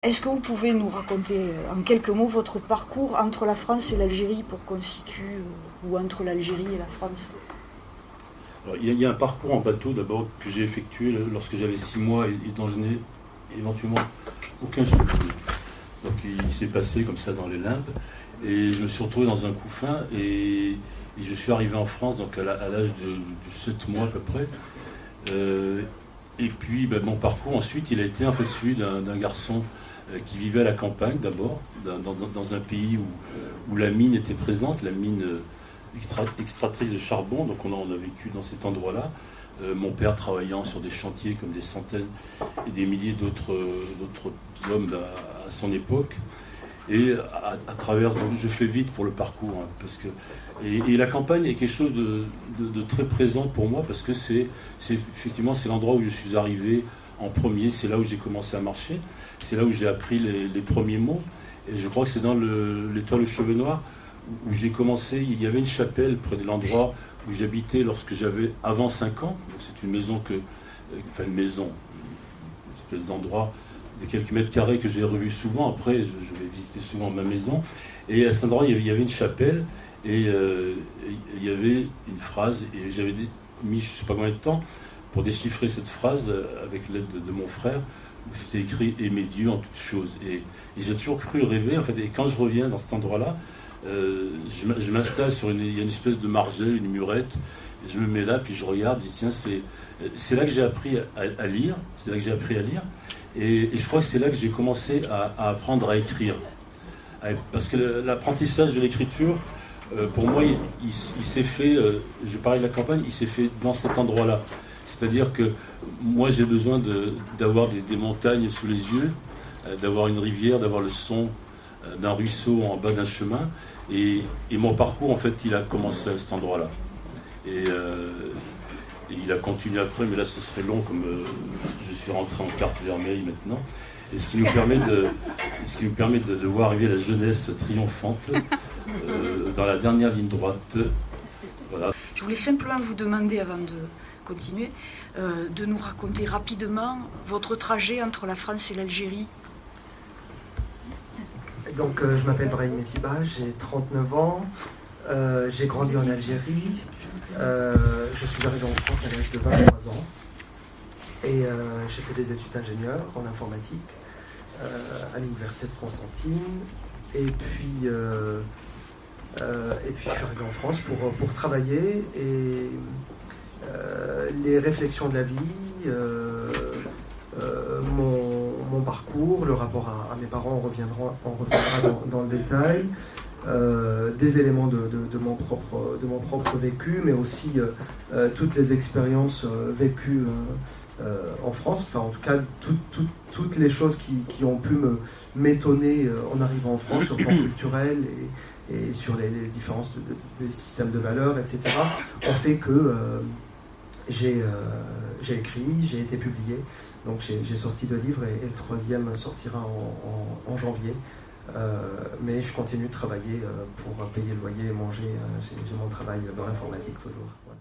Est-ce que vous pouvez nous raconter en quelques mots votre parcours entre la France et l'Algérie pour qu'on se situe, ou entre l'Algérie et la France? Alors, il y a un parcours en bateau d'abord que j'ai effectué lorsque j'avais 6 mois et dont je n'ai éventuellement aucun souvenir. Donc il s'est passé comme ça dans les limbes et je me suis retrouvé dans un couffin et je suis arrivé en France donc à l'âge de 7 mois à peu près. Et puis mon parcours ensuite il a été en fait celui d'un garçon qui vivait à la campagne d'abord, dans un pays où la mine était présente, la mine extractrice de charbon, donc on a vécu dans cet endroit-là. Mon père travaillant sur des chantiers comme des centaines et des milliers d'autres hommes à son époque. Et à travers, donc je fais vite pour le parcours, hein, parce que et la campagne est quelque chose de très présent pour moi parce que c'est effectivement c'est l'endroit où je suis arrivé en premier, c'est là où j'ai commencé à marcher, c'est là où j'ai appris les premiers mots. Et je crois que c'est dans l'Étoile aux cheveux noirs où j'ai commencé. Il y avait une chapelle près de l'endroit où j'habitais lorsque j'avais avant 5 ans. C'est une maison une maison, une espèce d'endroit de quelques mètres carrés que j'ai revu souvent. Après, je vais visiter souvent ma maison. Et à cet endroit, il y avait une chapelle et il y avait une phrase. Et j'avais mis je ne sais pas combien de temps pour déchiffrer cette phrase avec l'aide de mon frère. C'était écrit « Aimer Dieu en toutes choses ». Et j'ai toujours cru rêver, en fait. Et quand je reviens dans cet endroit-là, je m'installe il y a une espèce de margelle, une murette. Et je me mets là, puis je regarde, je dis tiens, c'est là que j'ai appris à lire. C'est là que j'ai appris à lire. Et je crois que c'est là que j'ai commencé à apprendre à écrire. Parce que l'apprentissage de l'écriture, pour moi, il s'est fait, je parlais de la campagne, il s'est fait dans cet endroit-là. C'est-à-dire que moi, j'ai besoin d'avoir des montagnes sous les yeux, d'avoir une rivière, d'avoir le son d'un ruisseau en bas d'un chemin. Et mon parcours, en fait, il a commencé à cet endroit-là. Et il a continué après, mais là, ce serait long, comme je suis rentré en carte vermeille maintenant. Et ce qui nous permet de voir arriver la jeunesse triomphante dans la dernière ligne droite. Voilà. Je voulais simplement vous demander, avant de continuer, de nous raconter rapidement votre trajet entre la France et l'Algérie. Donc, je m'appelle Brahim Etiba, j'ai 39 ans, j'ai grandi en Algérie, je suis arrivé en France à l'âge de 23 ans et j'ai fait des études d'ingénieur en informatique à l'université de Constantine et puis je suis arrivé en France pour travailler et les réflexions de la vie, mon parcours, le rapport à mes parents, on reviendra dans le détail, des éléments de mon propre vécu, mais aussi toutes les expériences vécues en France, enfin en tout cas toutes les choses qui ont pu m'étonner en arrivant en France sur le plan culturel et sur les différences des systèmes de valeurs, etc., ont fait que j'ai écrit, j'ai été publié. Donc j'ai sorti 2 livres et le 3e sortira en janvier. Mais je continue de travailler pour payer le loyer et manger. J'ai mon travail dans l'informatique toujours. Voilà.